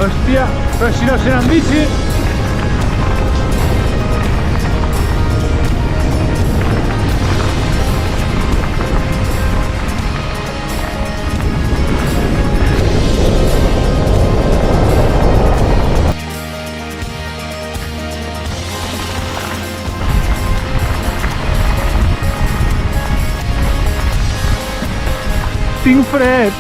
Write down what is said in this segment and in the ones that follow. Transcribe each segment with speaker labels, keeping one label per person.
Speaker 1: Hostia, pero si no serán bici. Tinc fred.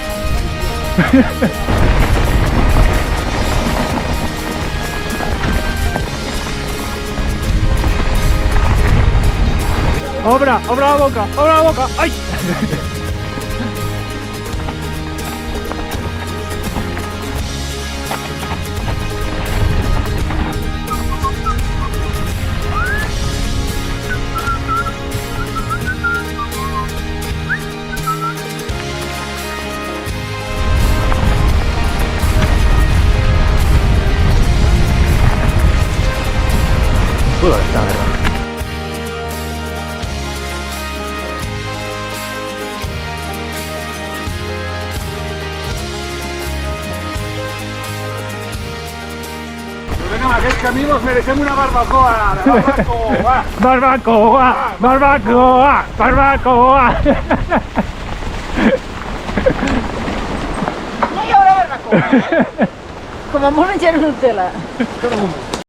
Speaker 1: Obre la boca, obre la boca. ¡Ay! Pudo estar, ¿verdad?
Speaker 2: Venga, que es que amigos merecemos una barbacoa. Barbacoa.
Speaker 1: Barbacoa, barbacoa, barbacoa.
Speaker 3: No hi haurà barbacoa. Com a molt menjar Nutella.
Speaker 2: Todo el mundo.